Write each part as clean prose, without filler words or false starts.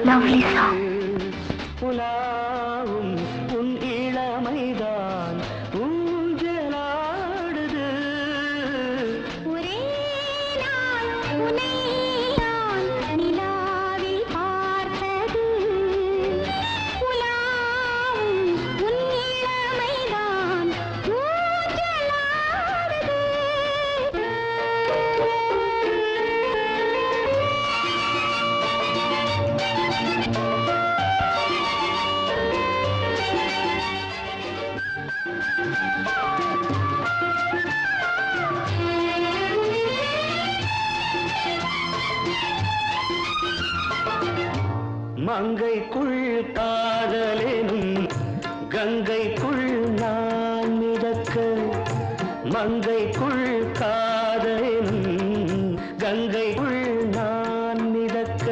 lovely song. உலாவும் உன் இளமைதான் ஊஞ்சலாடுது. ஒரே நாள் உன்னை நான் நிலாவில் பார்த்தது. உலாவும் உன் இளமைதான் ஊஞ்சலாடுது. மங்கைக்குள் காதலெனும் கங்கைக்குள் நான் மிதக்க. மங்கைக்குள் காதலெனும் கங்கைக்குள் நான் மிதக்க.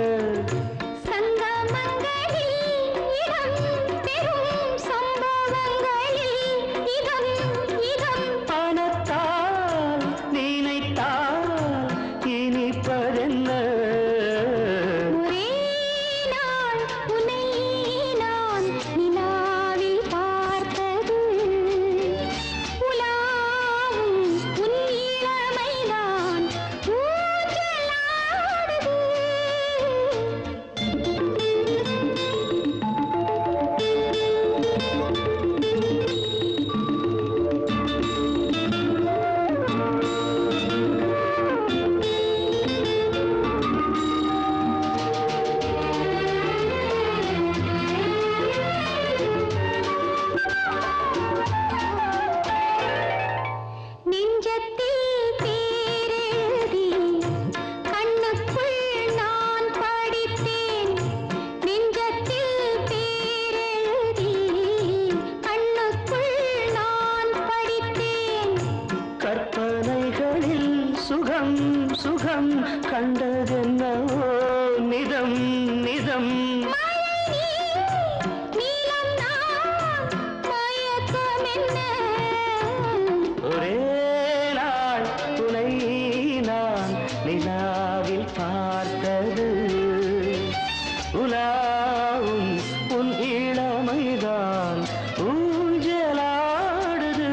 சங்கமங்களில் இடம் பெறும் சம்பவங்களில் இதம் இதம் பணத்தால் நினைத்தால் இனிப்பதென்ன. ஒரே நாள் உன்னை நான் நிலாவில் பார்த்தது. உலாவும் உன் இளமைதான் ஊஞ்சலாடுது. நெஞ்சத்தில் பேரெழுதி கண்ணுக்குள் நான் படித்தேன். நெஞ்சத்தில் பேரெழுதி கண்ணுக்குள் நான் படித்தேன். கற்பனைகளில் சுகம் சுகம் கண்டதென்னவோ நிதம் நிதம். மழை நீலம் நான் மயக்கம் என்ன. ஒரே நாள் துணை நான் நிலாவில் பார்த்தது. உலாவும் உன் இளமைதான் ஊஞ்சலாடுது.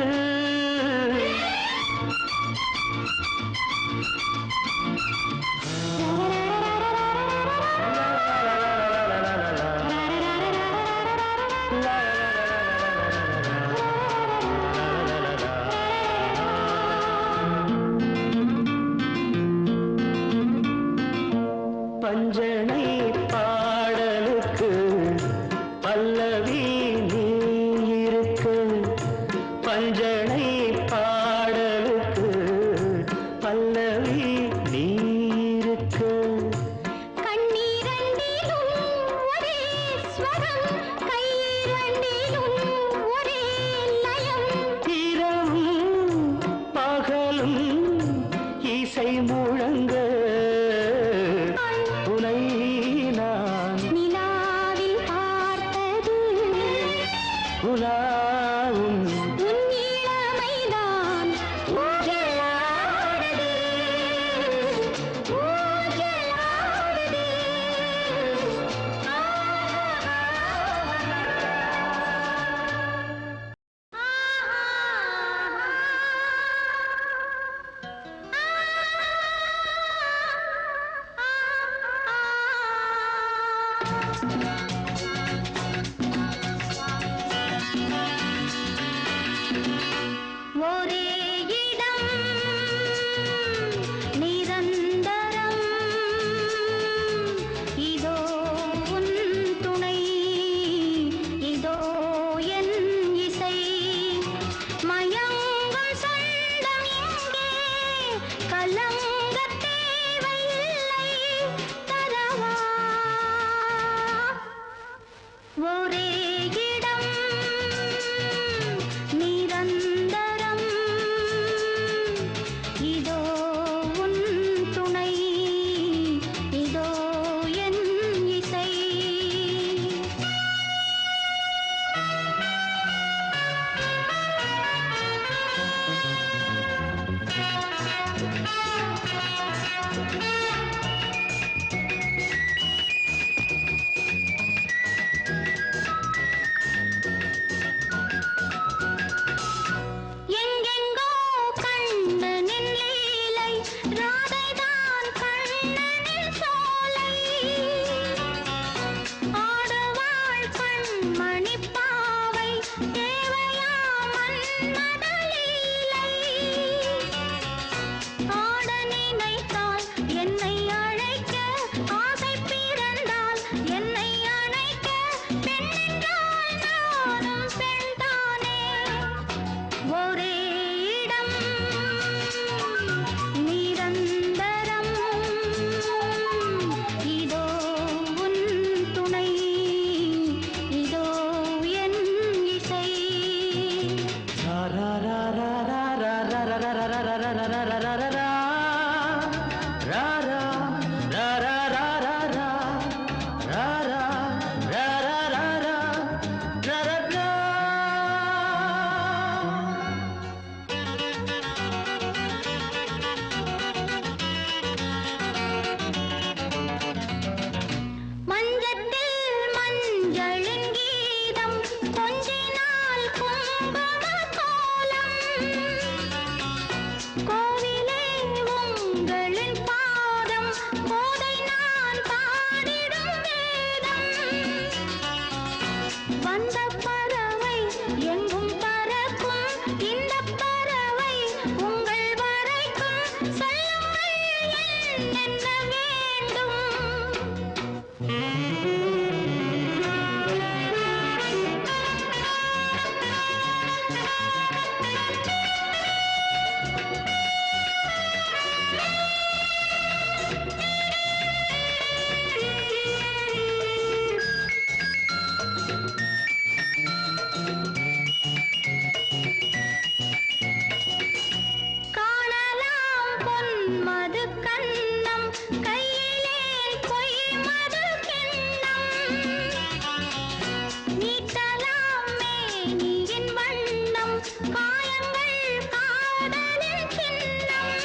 காயங்கள் காதலின் சின்னம்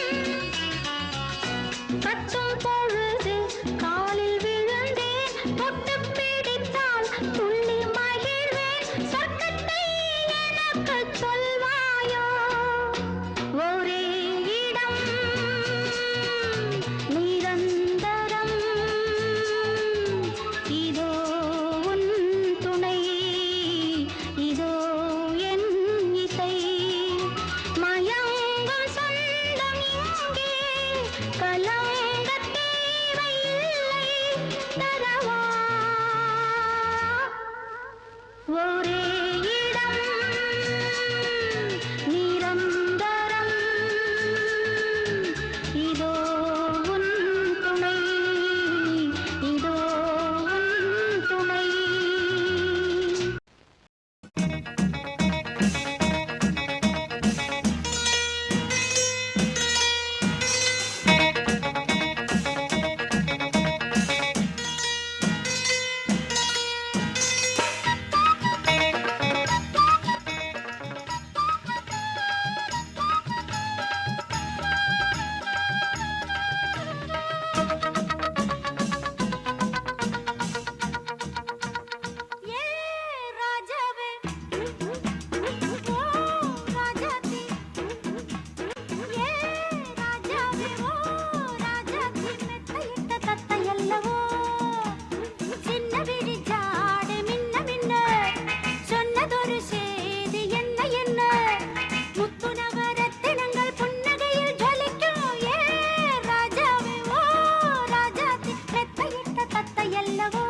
கட்டும் பொழுது காலில் விழுந்தேன் தொட்டு பிடித்தால் துள்ளி மகிழ்வேன் சொர்க்கத்தை எனக்கு சொல்வாயோ ஒரே இடம் நிரந்தரம் இதோ உன் துணை இதோ என் இசை மயங்கும் சொந்தம் இங்கே கலங்க தேவையில்லை தரவா ஒரே இடம் நிரந்தரம் இதோ உன் துணை இதோ உன் துணை ஏ ராஜாவே ஓ ராஜாத்தி ஏ ராஜாவே ஓ ராஜாத்தி மெத்தையிட்ட தத்தையல்லவோ சின்ன விழி ஜாடு மின்ன மின்ன சொன்னதொரு சேதி என்ன என்ன முத்து நவரத்தினங்கள் புன்னகையில் ஜொலிக்கும் ஏ ராஜாவே ஓ ராஜாத்தி மெத்தையிட்ட தத்தையல்லவோ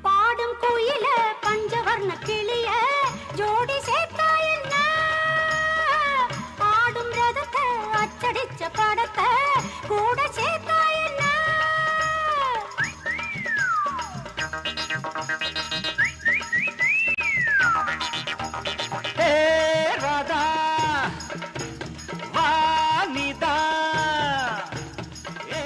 பாடும் குயில பஞ்சவர்ண கிளிய ஜோடி சேர்த்தா என்ன ஆடும் ரதத்தை அச்சடிச்ச படத்தை கூட சேர்த்தா என்ன ஏ ராதா வானிதா ஏ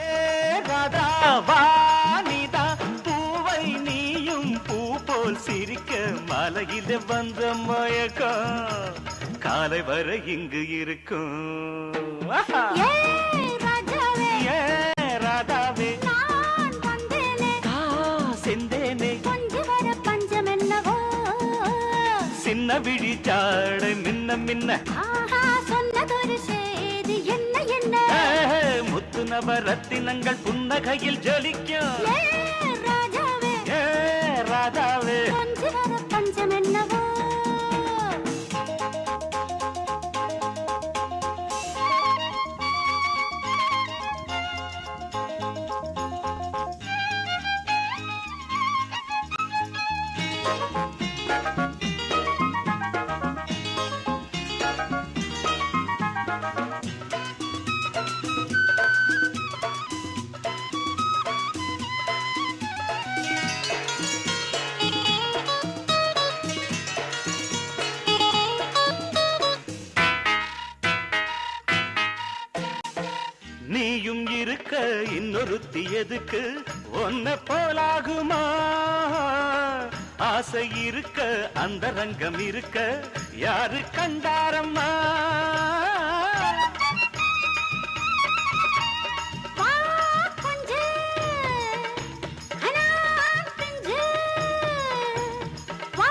ராதா வானிதா பூவை நீயும் பூ போல் சிரிக்க மலையில வந்த மயக்கம் காலை வரை இங்கு இருக்கும் ஆஹா. ஏ ராஜாவே ஏ ராதாவே நான் வந்தேனே செந்தேனே கொஞ்சி வர பஞ்சம் என்னவோ சின்ன விழி சாட மின்ன மின்ன ஆஹா சொன்னதொரு சேதி என்ன என்ன முத்து நவரத்தினங்கள் புன்னகையில் ஜொலிக்கும் ஏ ராஜாவே ஏ ராதாவே கொஞ்சி வர பஞ்சம் என்னவோ நீயும் இருக்க இன்னொருத்தி எதுக்கு ஒன்ன போலாகுமா ஆசை இருக்க அந்த ரங்கம் இருக்க யாரு கண்டாரம்மா வா கொஞ்சே அனா பிஞ்சு வா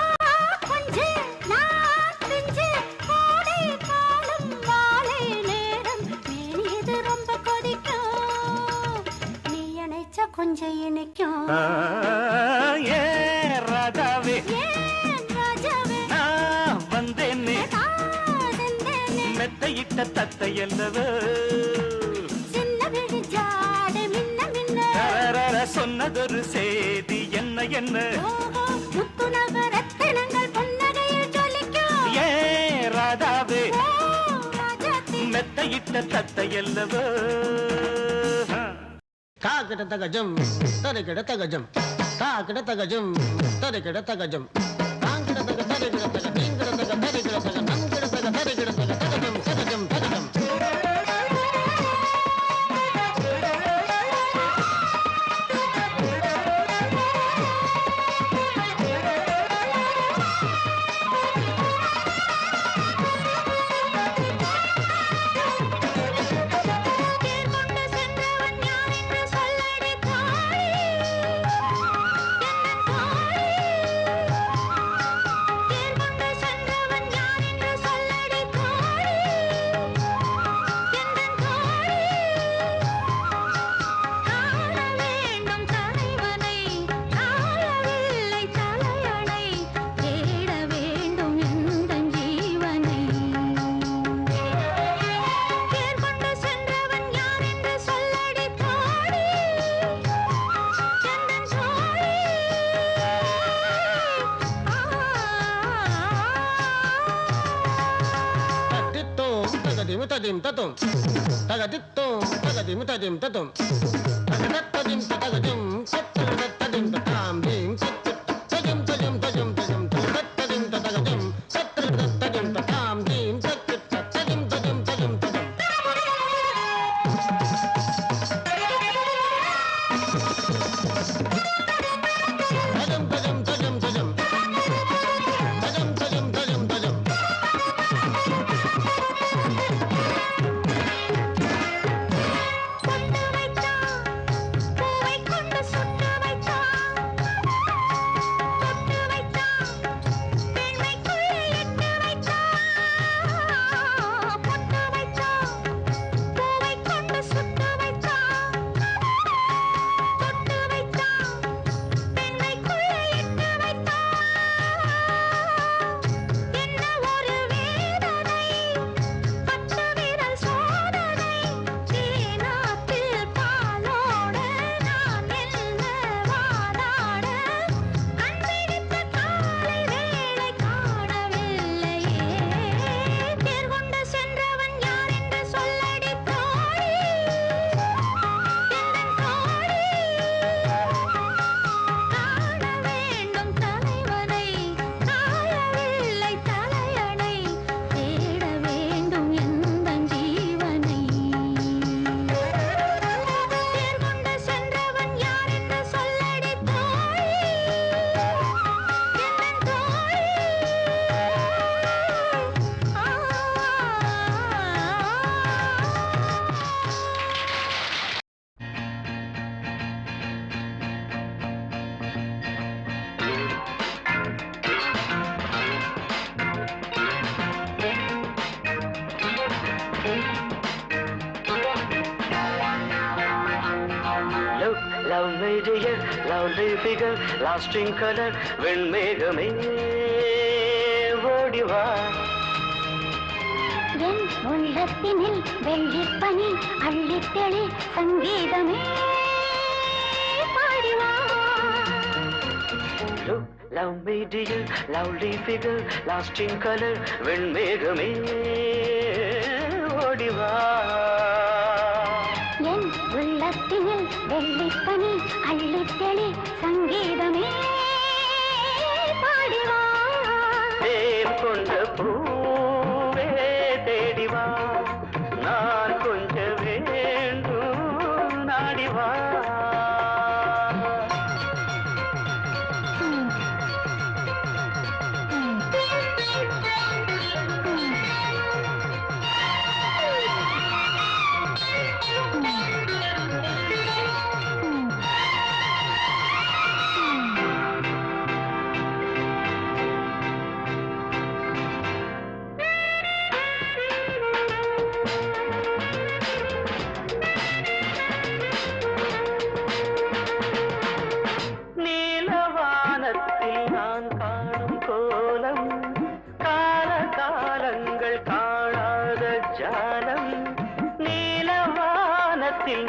கொஞ்சே நான் பிஞ்சு கோடை காலம் மாலை நேரம் மேனியது ரொம்ப கொதிக்கும் நீ அணைச்ச கொஞ்சம் இனிக்கும் ஏ ராதாவே ஏன் ராஜாவே நான் வந்தேனே காதந்தேனே மெத்தையிட்ட தத்தையல்லவ என்ன முத்து நகரத்தினங்கள் புன்னகையில் ஜொலிக்கும் ஏன் ராதாவே ராஜாத்தி மெத்தையிட்ட தத்தையல்லவோ காக்கிட தகஜம் தரிக்கிட தகஜம் காக்கிட தகஜம் தரிக்கிட தகஜம் காங்கிட தக தரிக்கிட தக நீங்கிட தக தரிக்கிட தக நங்கிட தக தரிக்கிட தக தகஜம் தகஜம் தகஜம் tadim tatum tagadittum tagadim tadim tatum tagadim tagadim tadim tatam dim tadim tadim tadim tadim tadim tagadim tadim tatam dim tadim tadim tadim tadim Lovely dear, lovely figure, lasting color, வெண்மேகமே ஓடிவா என் உள்ளத்தினில் வெள்ளிப்பனி அள்ளித்தெளி சங்கீதமே பாடிவா Love me dear, lovely figure, lasting color, வெண்மேகமே ஓடிவா என் உள்ளத்தினில் வெள்ளிப்பனி அள்ளித்தெளி சங்கீதமே பாடிவா தேன் கொண்ட பூவே தேடிவா நான் கொஞ்ச வேண்டும் நாடிவா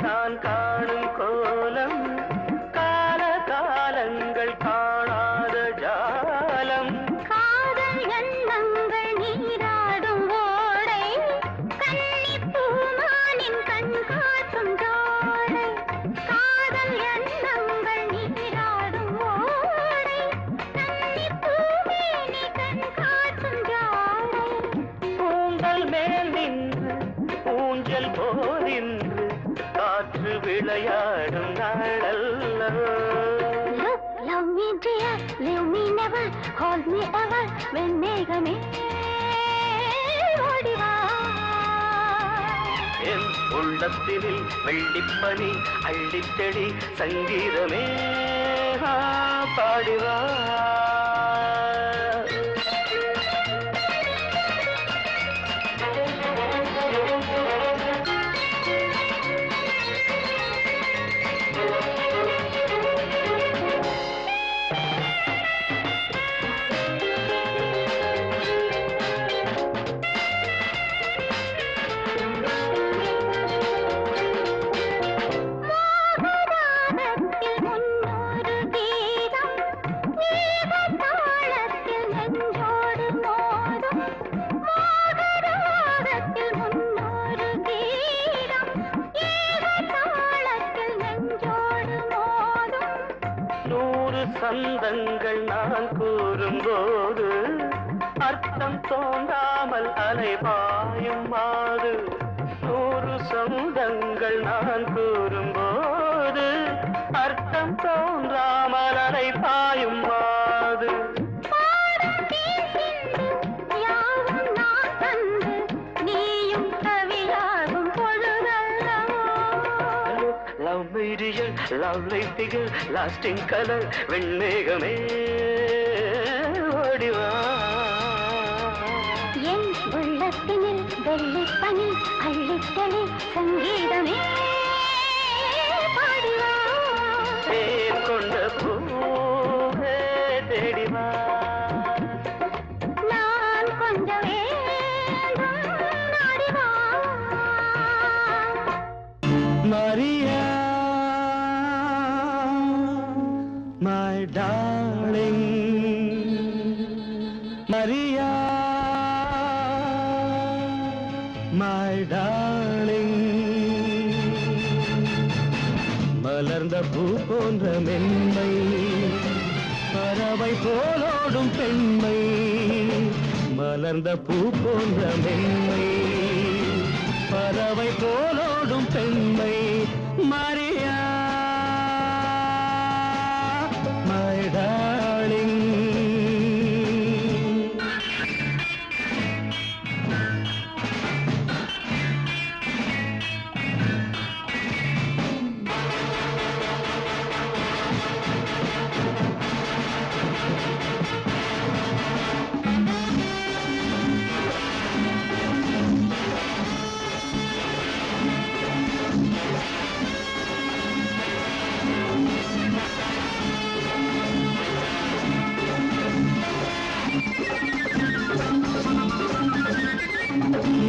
நான் காணும் கோலம் கால காலங்கள் போலின்று காற்று விளையாடும் நாளல்லவோ Love me dear, leave me never, hold me ever, வெண்மேகமே ஓடி வா. என் உள்ளத்தினில் வெள்ளிப்பனி அள்ளித்தெளி சங்கீதமே பாடிவா. சந்தங்கள் நான் கூறும்போது அர்த்தம் தோன்றாமல் அலைபாயும் மாது. 100 சொந்தங்கள் நான் கூறும்போது அர்த்தம் தோன்றாமல் அலைபாயும் மாது. Love me real, lovely figure, lasting color, வெண்மேகமே ஓடிவா. என் உள்ளத்தினில் வெள்ளிப்பனி அள்ளித்தெளி சங்கீதமே பாடிவா. தேன் கொண்ட பூவே தேடிவா. நான் கொஞ்சம் வேண்டும் நாடிவா. Maria, my darling, Maria, my darling. மலர்ந்த பூ போன்ற மென்மை பறவை போலோடும் பெண்மை. மலர்ந்த பூ போன்ற மென்மை பறவை போலோடும் பெண்மை. Maria my darling.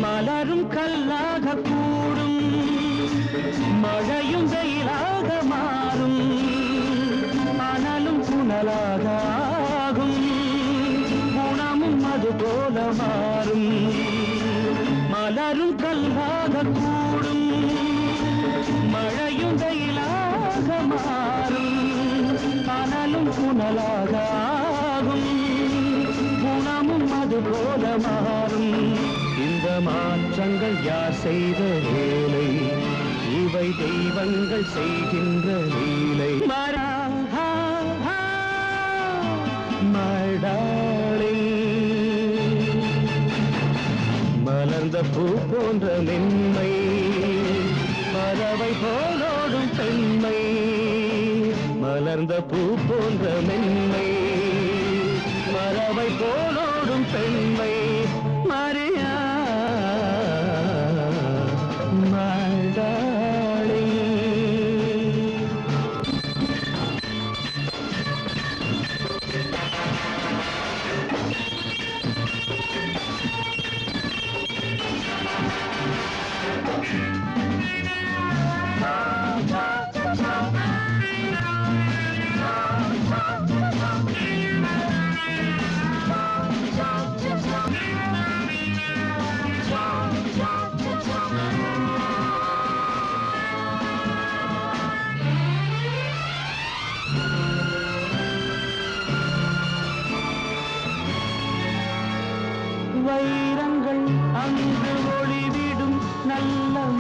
மலரும் கல்லாக கூடும் மழையும் வெயிலாக மாறும். மணலும் புனலாக ஆகும் குணமும் அது போல மாறும். மலரும் கல்லாக கூடும் மழையும் வெயிலாக மாறும். மணலும் புனலாக ஆகும் குணமும் அது போல மாறும். இந்த மாற்றங்கள் யார் செய்த வேலை? இவை தெய்வங்கள் செய்கின்ற லீலை. My darling, மலர்ந்த பூ போன்ற மென்மை பறவை போலோடும் பெண்மை. மலர்ந்த பூ போன்ற மென்மை பறவை போலோடும் பெண்மை. Maria my darling.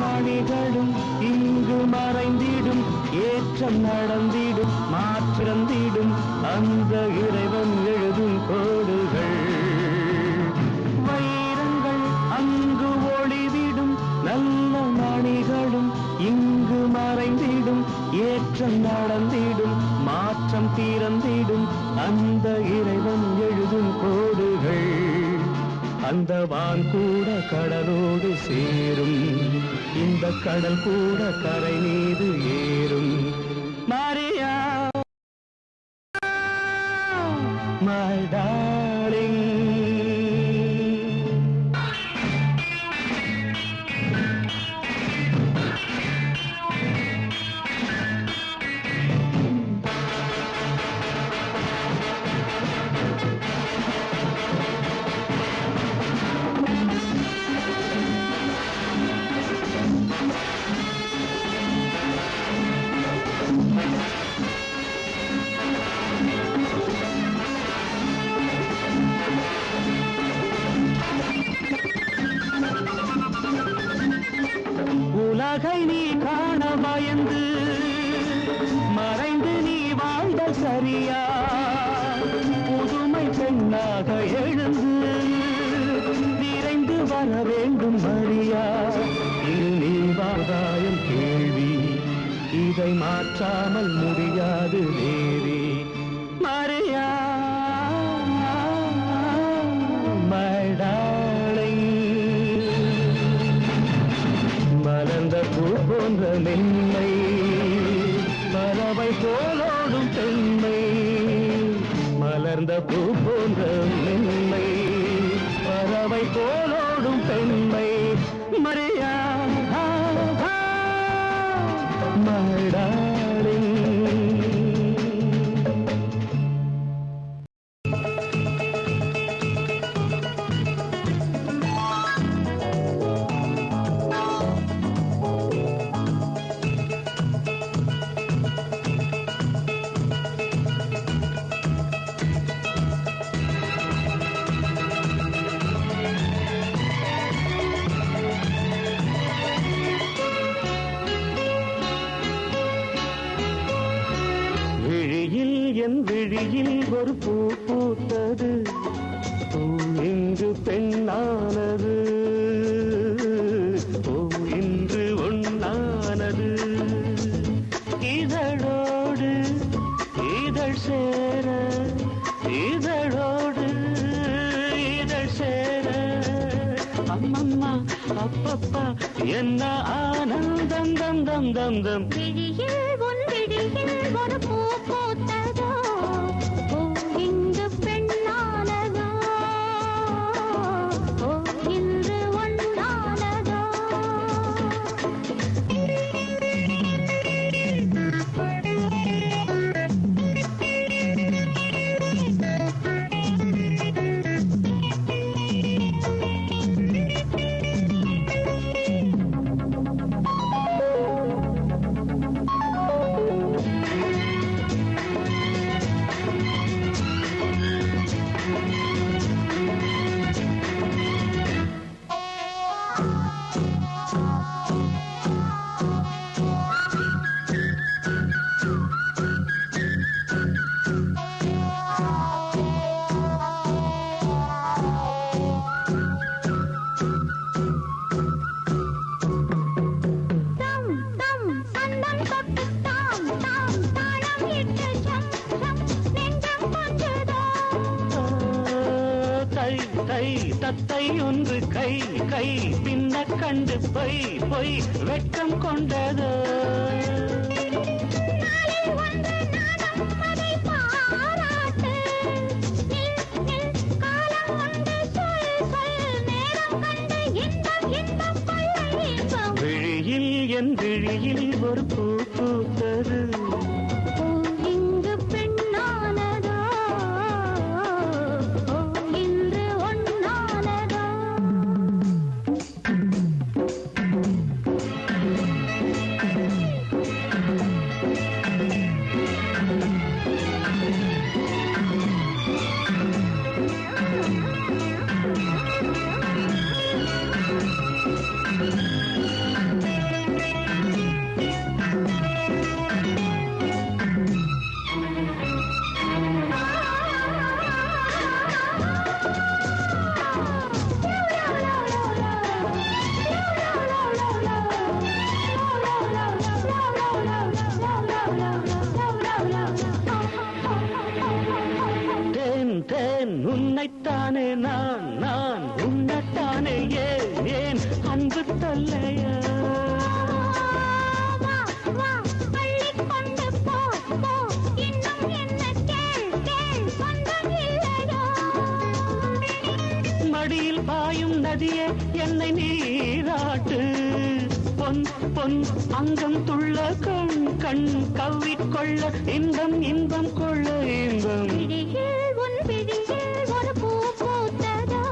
மணிகளும் இங்கு மறைந்திடும் ஏற்றம் நடந்திடும் மாற்றந்திடும் அந்த இறைவன் எழுதும் கோடுகள் வைரங்கள் அங்கு ஒளிவிடும் நல்ல மணிகளும் இங்கு மறைந்திடும் ஏற்றம் நடந்திடும் மாற்றம் தீரந்திடும் அந்த இறைவன் எழுதும் கோடுகள் அந்த வான் கூட கடலோடு சேரும் இந்த கடல் கூட கரை மீது ஏறும் மாரியா my darling உலகை நீ காண பயந்து மறைந்து நீ வாழ்ந்த சரியா புதுமை பெண்ணாக எழுந்து விரைந்து வர வேண்டும் மரியா இது நீ வாதாயம் கேள்வி இதை மாற்றாமல் முடியாது தேவி மரியா my darling மலர்ந்த பூ போன்ற மென்மை பறவை போலோடும் பெண்மை மலர்ந்த பூ போன்ற மென்மை பறவை போலோடும் பெண்மை மரியா my darling என் விழியில் ஒரு பூ பூத்தது பூ இன்று பெண்ணானது பூ இன்று ஒண்ணானது இதழோடு இதழ் சேர இதழோடு இதழ் சேர அம்மம்மா அப்பப்பா என்ன ஆனந்தம் தம் தம் தம் தம் விழியில் உன் விழியில் ஒரு பூ பூத்ததோ பூ இங்கு பெண்ணானதோ பூ இன்று ஒண்ணானதோ தத்தை ஒன்று கை கை பின்ன கண்டு பொய் பொய் வெட்கம் கொண்டது விழியில் என் விழியில் ஒரு பூ பூத்தது நதியே என்னை நீராட்டு பொன் பொன் அங்கம் துள்ள கண் கண் கவ்விக்கொள்ள இன்பம் இன்பம் கொள்ள இன்பம் உன் பிடியில் ஒரு பூ பூத்ததா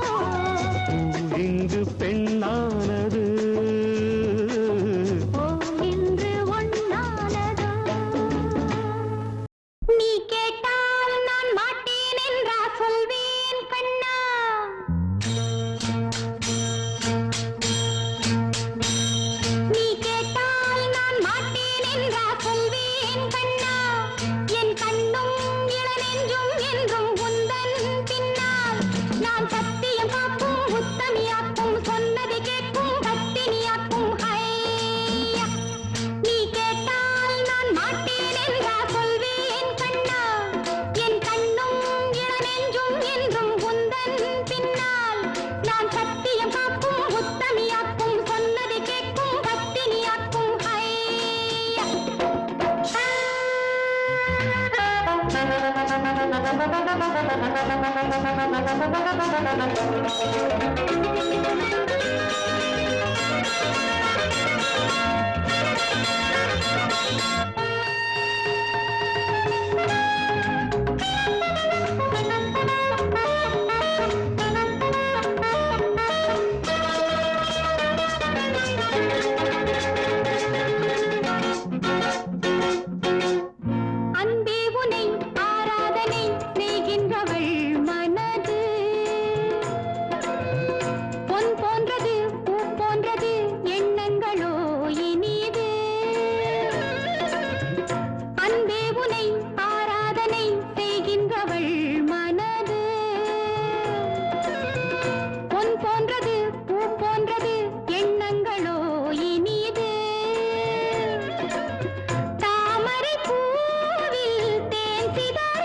இங்கு பெண்ணானது இன்று ஒன்னானதா நீ கேட்டால் நான் மாட்டேன் என்றா சொல்வேன் கண்ணா நீ கேட்டால் நான் மாட்டேன் என்றா சொல்வேன் கண்ணா என் கண்ணும் இளநெஞ்சும் என்றும் உந்தன் பின்னால் நான் சத்தியம் காக்கும் உத்தமியாக்கும் சொன்னதை கேட்கும் பத்தினியாக்கும் ஹையா நீ கேட்டால் நான் மாட்டேன் என்றா சொல்வேன் கண்ணா என் கண்ணும் இளநெஞ்சும் என்றும் உந்தன் பின்னால் நான் சத்தியம் காக்கும் உத்தமியாக்கும் சொன்னதை கேட்கும் பத்தினியாக்கும் ஹையா அன்பே உனை ஆராதனை செய்கின்றவள் மனது பொன் போன்றது பூ போன்றது எண்ணங்களோ இனிது அன்பே உனை ஆராதனை செய்கின்றவள் மனது பொன் போன்றது பூ போன்றது எண்ணங்களோ இனிது தாமரை பூவில் தேன் சிதற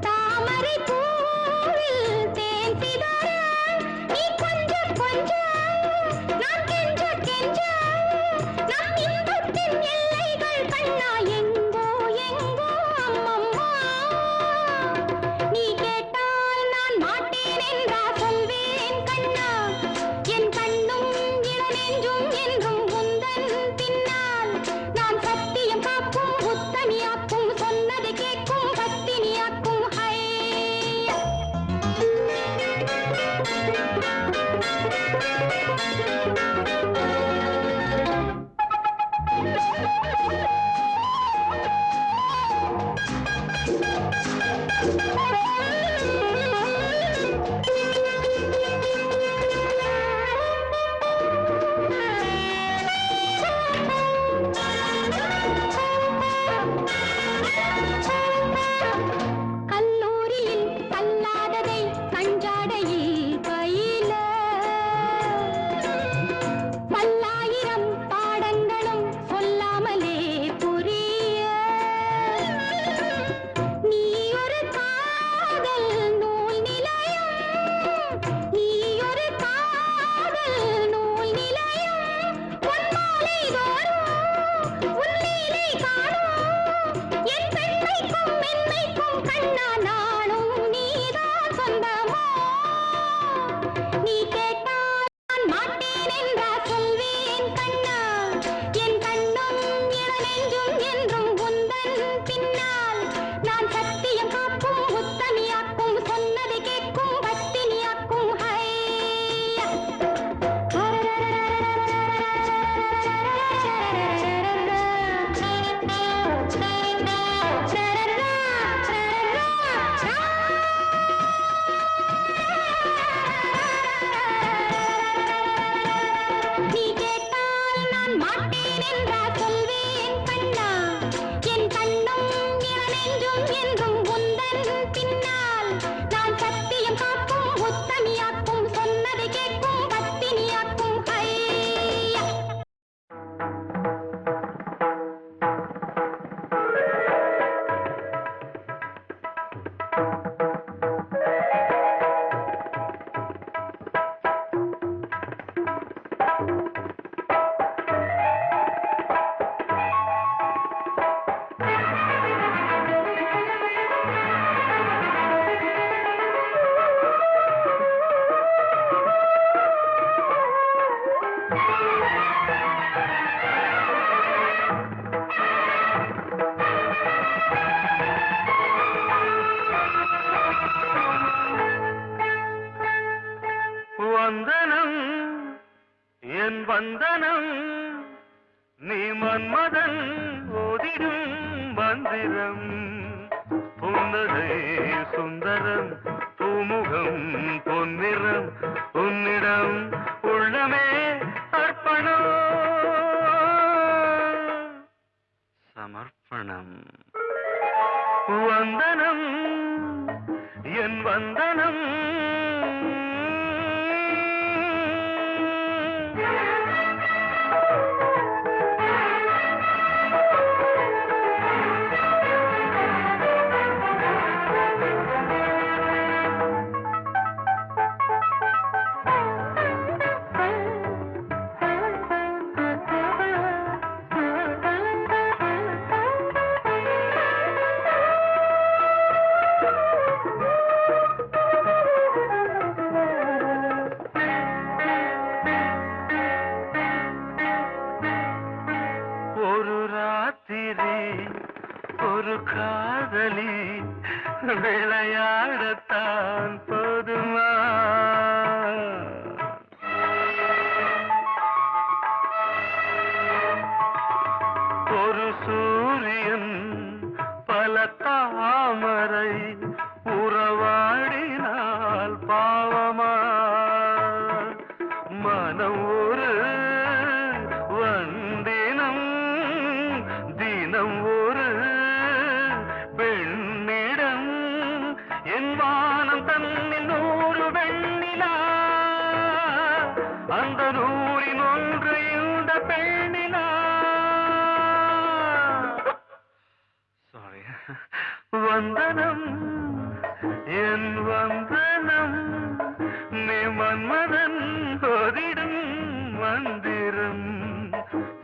தாமரை பூவில் தேன் சிதற நீ கொஞ்சம் கொஞ்சம் நான் கெஞ்ச கெஞ்ச நம் இன்பத்தின் எல்லைகள் கண்ணா எங்கோ எங்கோ அம்மம்மா நீ கேட்டால் நான் மாட்டேன் என்றா சொல்வேன் கண்ணா என் கண்ணும் இளநெஞ்சும் என்றும் உந்தன் பின்னால் நான் சத்தியம் காக்கும் உத்தமியாக்கும் சொன்னதை கேட்கும் பத்தினியாக்கும் ஹையா கல்லூரியில் கல்லாததை கஞ்சாடையில் பயில பல்லாயிரம் பாடங்களும் சொல்லாமலே புரிய நீ ஒரு காதல் நூல் நிலையம் நீ ஒரு காதல் நூல் நிலையம் பொன்மாலை தோறும் உன்னிலை காணும் என் பெண்மைக்கும் மென்மைக்கும் கண்ணா நானும் நீதான் சொந்தமோ நீ கேட்டால் நான் மாட்டேன் என்றா சொல்வேன் கண்ணா என் கண்ணும் இளநெஞ்சும் என்றும் உந்தன் பின்னால் நான் சத்தியம் காக்கும் உத்தமியாக்கும் சொன்னதை கேட்கும் பத்தினியாக்கும் ஹையா நீ கேட்டால் நான் மாட்டேன் என்றா சொல்வேன் கண்ணா என் கண்ணும் இளநெஞ்சும் என்றும் உந்தன் பின்னால் நான் சத்தியம் காக்கும் உத்தமியாக்கும் சொன்னதை கேட்கும் பத்தினியாக்கும் ஹையா மன்மதன் ஓதிடும் மந்திரம் புன்னகை சுந்தரம் பூமுகம் பொன்னிறம் உன்னிடம் உள்ளமே அர்ப்பணம் சமர்ப்பணம் வந்தனம் என் வந்தனம் ஒரு காதலி விளையாடத்தான் போதுமா ஒரு சூரியன் பல தாமரை உறவாடினால் பாவமா மனம் ஒரு வண்டினம் தினம் ஒரு பெண்ணிடம் என் வானம் தன்னில் 100 வெண்ணிலா அந்த 100இன் ஒன்று இந்த பெண்ணிலா சாரி வந்தனம் என் வந்தனம் நீ மன்மதன் ஓதிடும் மந்திரம்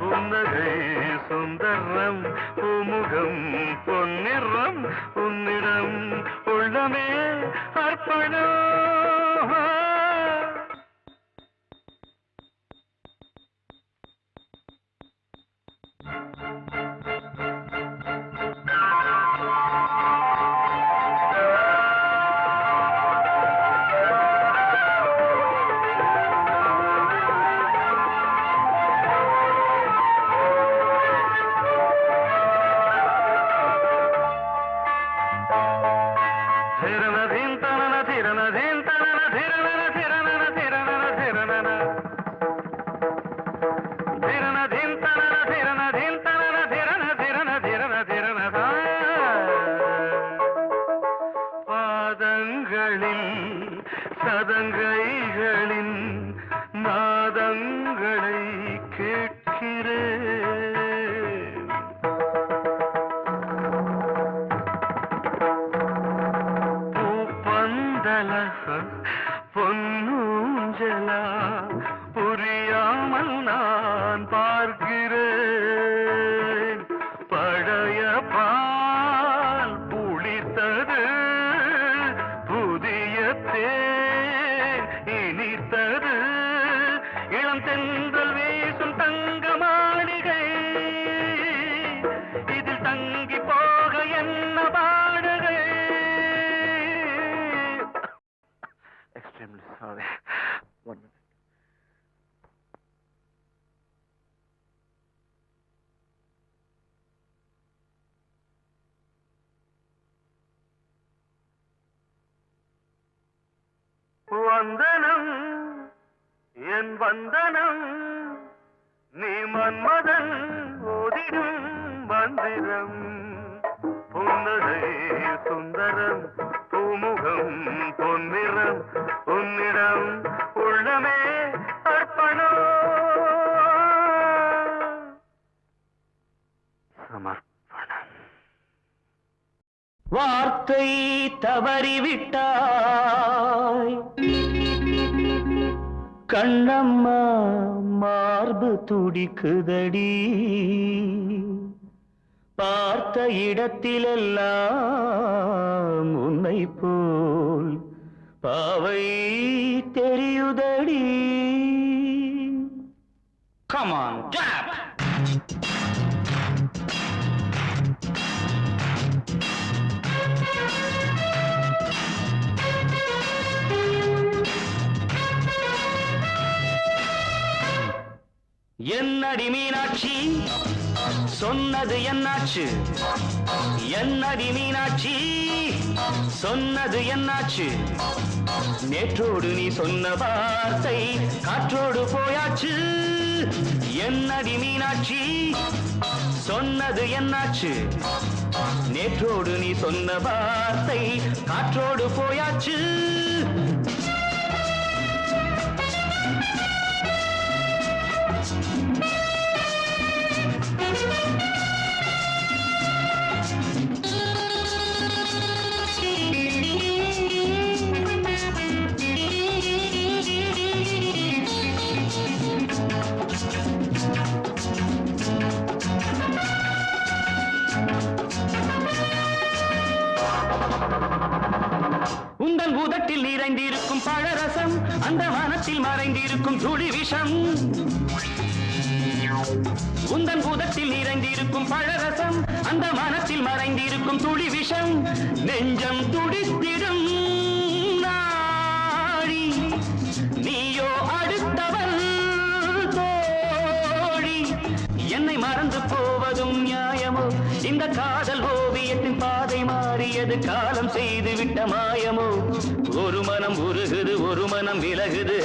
புன்னகை சுந்தரம் பூமுகம் பொன்னிறம் உன்னிடம் உள்ளமே அர்ப்பணம் சதங்கைகளின் நாதங்களை கேட்கிறேன் பூப்பந்தல பொன்னூஞ்சலா புரியாமல் நான் பார்க்கிறேன் பழைய பால் புளித்தது புதிய இனித்தது இளம் தென்றல் வீசும் தங்க மாளிகை இதில் தங்கி போக என்ன பாடுகை எக்ஸ்ட்ரீம்லி சாரி ஒன் மினிட் வந்தனம் என் வந்தனம் நீ மன்மதன் ஓதிடும் மந்திரம் புன்னகை சுந்தரம் பூமுகம் பொன்னிறம் உன்னிடம் உள்ளமே அர்ப்பணம் சமர்ப்பணம் வார்த்தை தவறிவிட்டாய் கண்ணம்மா மார்பு துடிக்குதடி பார்த்த இடத்திலெல்லாம் உன்னை போல் பாவை தெரியுதடி Come on, clap! என்னடி மீனாட்சி சொன்னது என்னாச்சு? என்னடி மீனாட்சி சொன்னது என்னாச்சு? நேற்றோடு நீ சொன்ன வார்த்தை காற்றோடு போயாச்சு. என்னடி மீனாட்சி சொன்னது என்னாச்சு? நேற்றோடு நீ சொன்ன வார்த்தை காற்றோடு போயாச்சு. உந்தன் பூதத்தில் நிறைந்திருக்கும் பழரசம், அந்த மனத்தில் மறைந்திருக்கும் துளி விஷம். உந்தன் பூதத்தில் நிறைந்திருக்கும் பழரசம், அந்த மனத்தில் மறைந்திருக்கும் துளி விஷம். நெஞ்சம் துடித்திடும் நாடி, நீயோ அடுத்தவள் தோழி. என்னை மறந்து போவதும் நியாயமோ? இந்த காதல் ஓவியத்தின் பாதை மாறியது, காலம் செய்து விட்ட மாயமோ? ஒரு மனம் உருகுது, ஒரு மனம் விலகுது.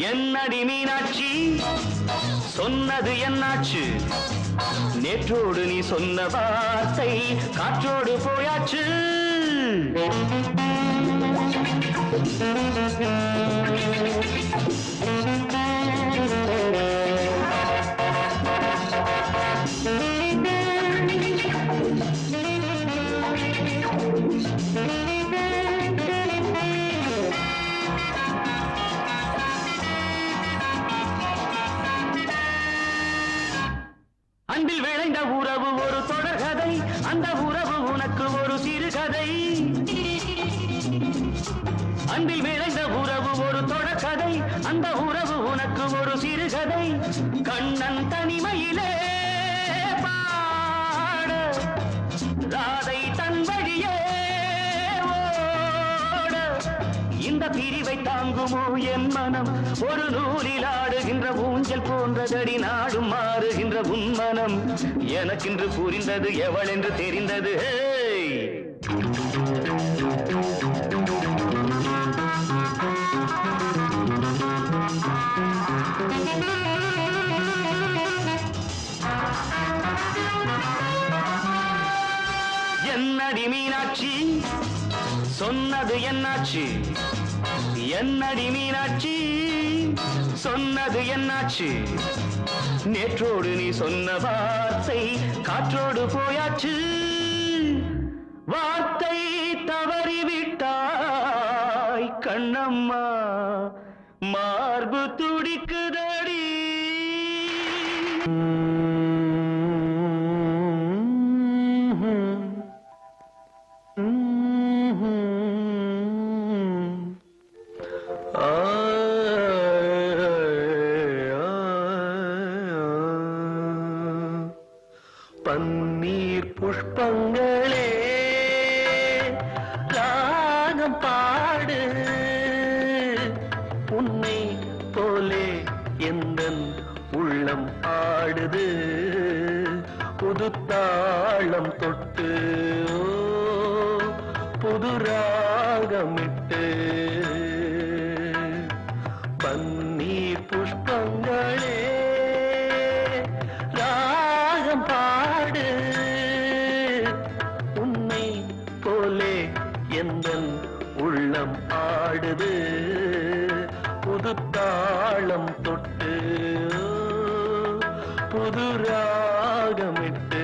என்னடி மீனாட்சி சொன்னது என்னாச்சு? நேற்றோடு நீ சொன்ன வார்த்தை காற்றோடு போயாச்சு. அன்பில் விளைந்த உறவு ஒரு தொடர்கதை, அந்த உறவு உனக்கு ஒரு சிறுகதை. அன்பில் விளைந்த உறவு ஒரு தொடர்கதை, அந்த உறவு உனக்கு ஒரு சிறுகதை. கண்ணன் தனிமையிலே பாட, ராதை தன் வழியே ஓட. இந்த பிரிவை தாங்குமோ என் மனம்? ஒரு நூலில் ஆடுகின்ற ஊஞ்சல் போன்றதடி நாடும் மாறுகின்ற உன்மனம். எனக்கென்று புரிந்தது எவள் என்று தெரிந்தது. என்னடி மீனாட்சி சொன்னது என்னாச்சு? என்னடி மீனாட்சி சொன்னது என்னாச்சு? நேற்றோடு நீ சொன்ன வார்த்தை காற்றோடு போயாச்சு. வார்த்தை தவறிவிட்டாய் கண்ணம்மா, மார்பு துடிக்குதடி. பன்னீர் புஷ்பங்களே ராகம் பாடு, உன்னை போலே எந்தன் உள்ளம் ஆடுது. புது தாளம் தொட்டு புது ராகமிட்டு. பன்னீர் புஷ்பங்களே ராகம் பாடு, உன்னை போலே எந்தன் உள்ளம் ஆடுது. புது தாளம் தொட்டு புது ராகமிட்டு.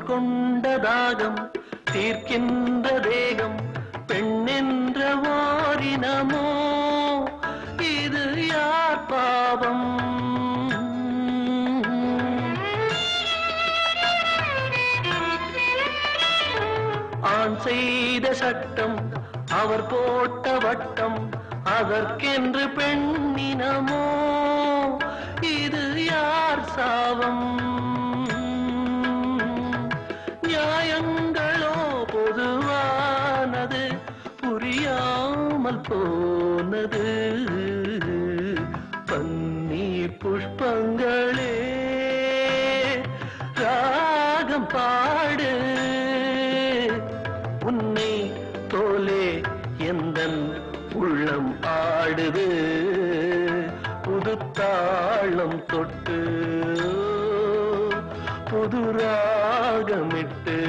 கொண்ட தாகம் தீர்க்கின்ற தேகம் பெண்ணென்ற ஓர் பாவம். ஆண் செய்த சட்டம் அவர் போட்ட வட்டம் அதற்கென்று பெண்ணினமோ இது யார் சாபம்? நியாயங்களோ பொதுவானது புரியாமல் போனது. பன்னீர் புஷ்பங்களே ராகம் பாடு, உன்னை போலே எந்தன் உள்ளம் ஆடுது. புது தாளம் தொட்டு புது ராகமிட்டு.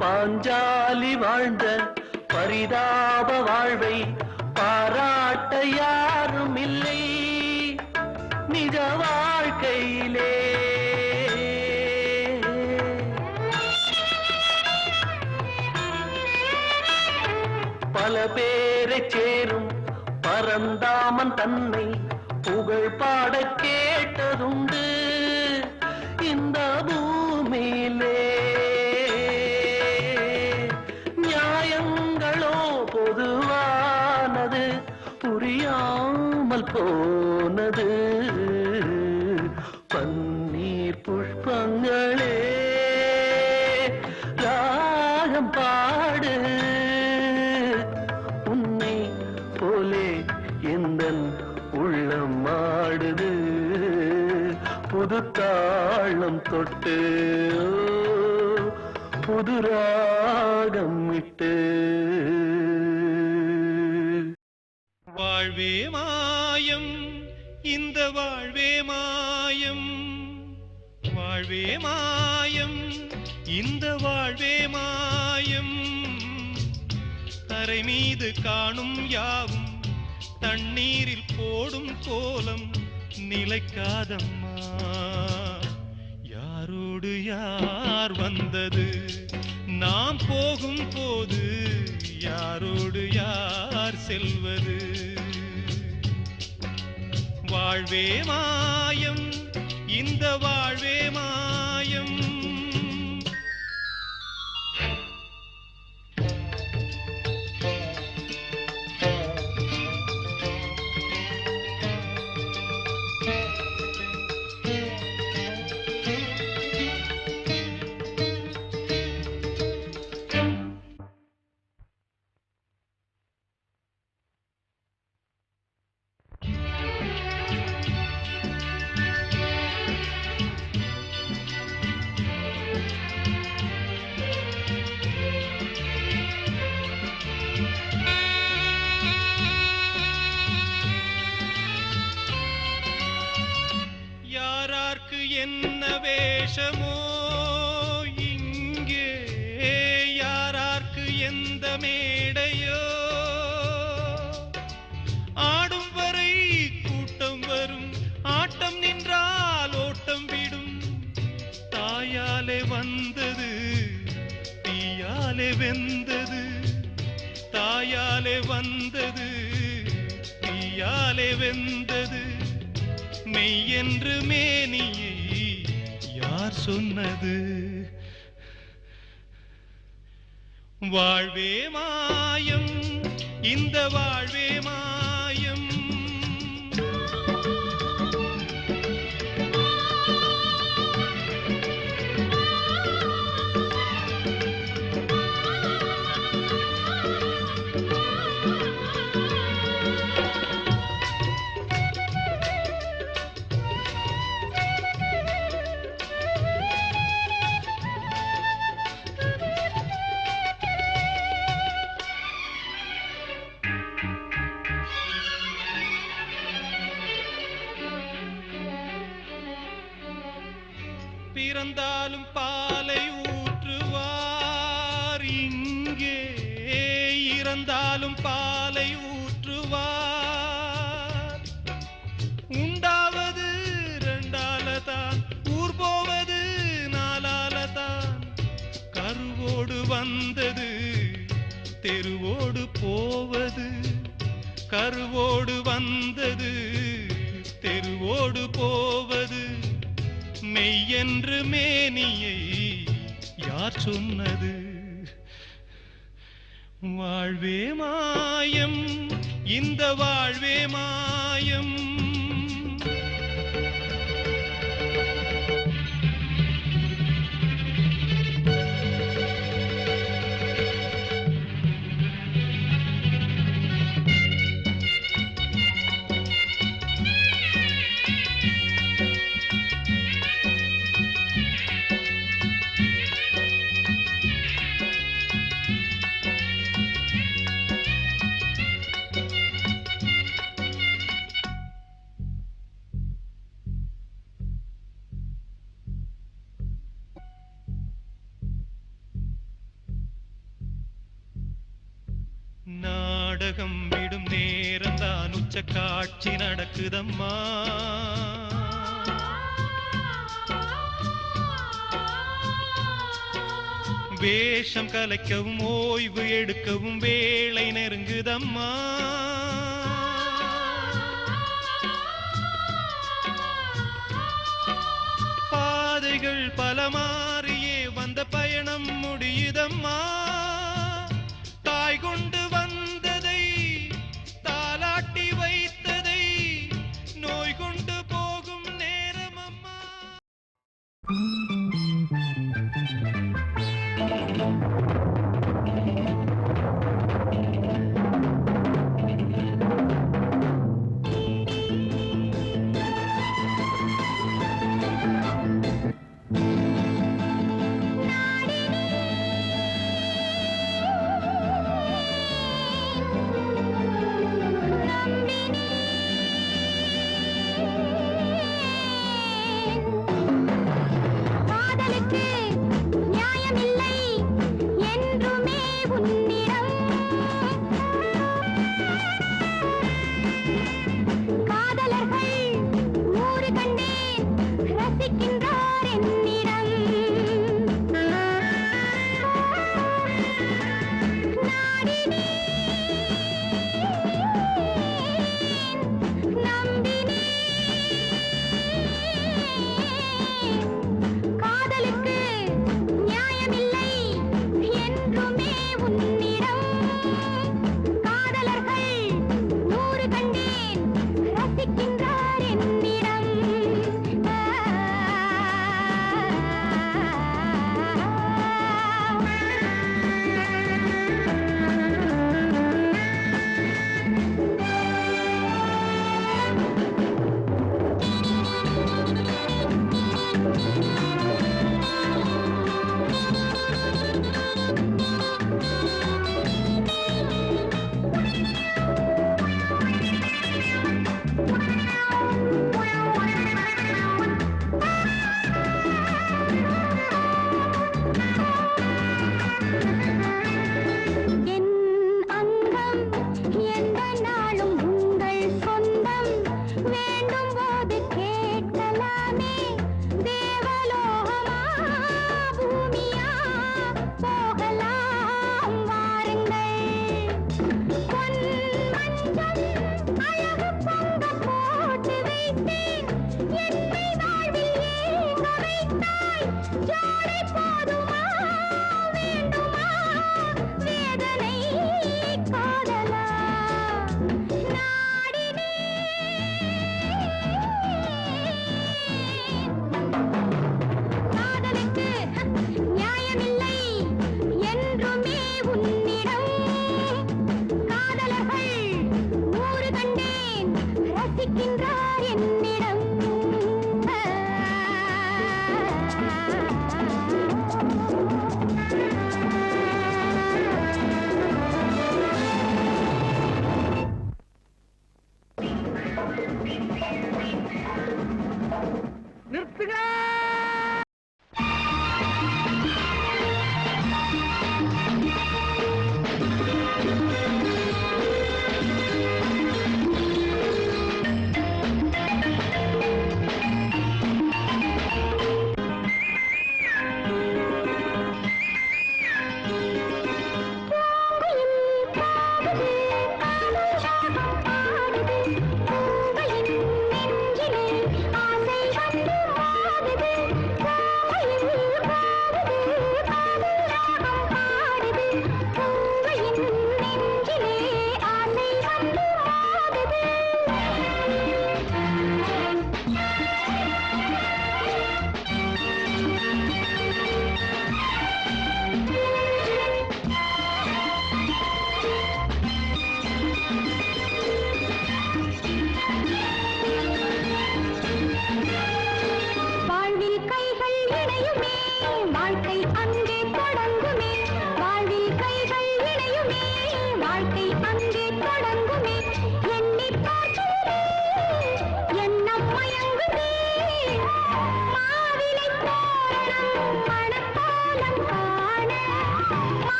பாஞ்சாலி வாழ்ந்த பரிதாப வாழ்வை பாராட்ட யாரும் இல்லை நிஜ வாழ்க்கையிலே. பல பேரை சேரும் பரந்தாமன் தன்னை புகழ் பாட கேட்டதுண்டு இந்த பூமியிலே. பொதுவானது புரியாமல் போனது. பன்னீர் புஷ்பங்களே ராகம் பாடு, உன்னை போலே எந்தன் உள்ளம் ஆடுது. புது தாளம் தொட்டு புது ராகம் விட்டு. வாழ்வே மாயம் இந்த வாழ்வே மாயம், வாழ்வே மாயம் இந்த வாழ்வே மாயம். தரை மீது காணும் யாவும் தண்ணீரில் போடும் கோலம் நிலைக்காதம்மா. யாரோடு யார் வந்தது நாம் போகும் போது, யாரோடு யார் செல்வது? வாழ்வே மாயம் இந்த வாழ்வே மாயம். என்ன வேஷமோ இங்கே, யாரார்க்கு எந்த மேடையோ, ஆடும் வரை கூட்டம் வரும், ஆட்டம் நின்றால் ஓட்டம் விடும். தாயாலே வந்தது தீயாலே வெந்தது, தாயாலே வந்தது தீயாலே வெந்தது. மெய் என்று மேனியை யார் சொன்னது? வாழ்வே மாயம் இந்த வாழ்வே மாயம். இறந்தாலும் பாலை ஊற்றுவார், இங்கே இறந்தாலும் பாலை ஊற்றுவார். உண்டாவது ரெண்டாலதான், ஊர் போவது நாலாலதான். கருவோடு வந்தது தெருவோடு போவது, கருவோடு வந்தது தெருவோடு போவது. மெய்யென்று மேனியை யார் சொன்னது? வாழ்வே மாயம், இந்த வாழ்வே மாயம். நாடகம் விடும் நேரம்தான் உச்ச காட்சி நடக்குதம்மா. வேஷம் கலைக்கவும் ஓய்வு எடுக்கவும் வேளை நெருங்குதம்மா. பாதைகள் பல மாறியே வந்த பயணம் முடியுதம்மா. தாய் கொண்டு வந்ததை தாலாட்டி வைத்ததை நோய் கொண்டு போகும் நேரம் அம்மா.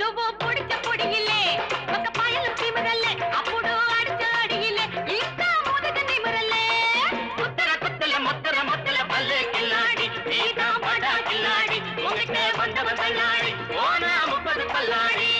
నువ్వు పొడిచ పొడియిలే ఒక పాయలు తిమరల్లే అప్పుడు అడిచ అడియిలే ఇంకా మొదట తిమరల్లే ఉత్తర కుత్తల మొత్తర మొత్తల పల్లె కిల్లాడి నీదా బడా కిల్లాడి உங்கிட்டே வந்தவன் தள்ளாடி போனா 30 பல்லாடி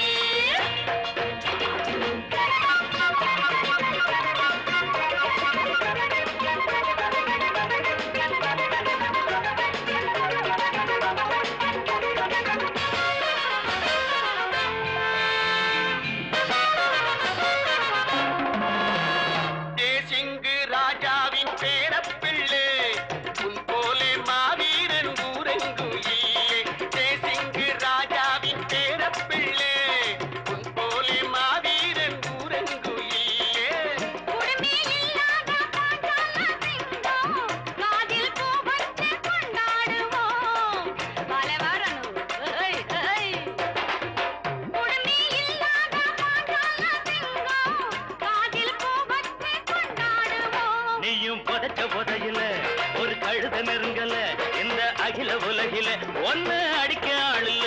ஒரு கழுத நெருங்கல இந்த அகில உலகில ஒன்னு அடிக்க ஆளுல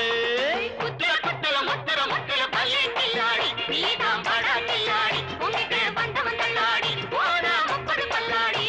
உத்தர குத்தல முத்தர முத்தல பல்லே கில்லாடி நீதான் படா கில்லாடி உங்கிட்டே வந்தவன் தள்ளாடி போனா 30 பல்லாடி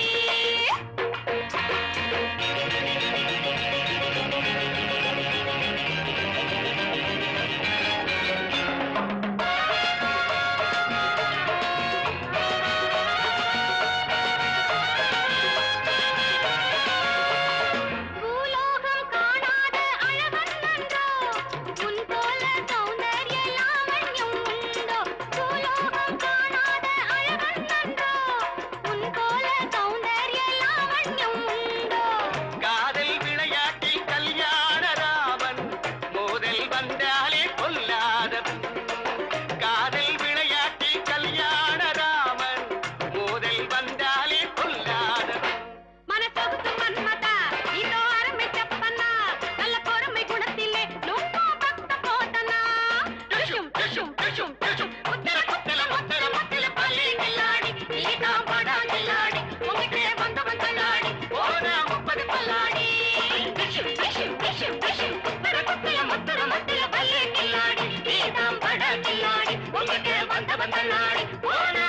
வந்தவன் தள்ளாடி போனா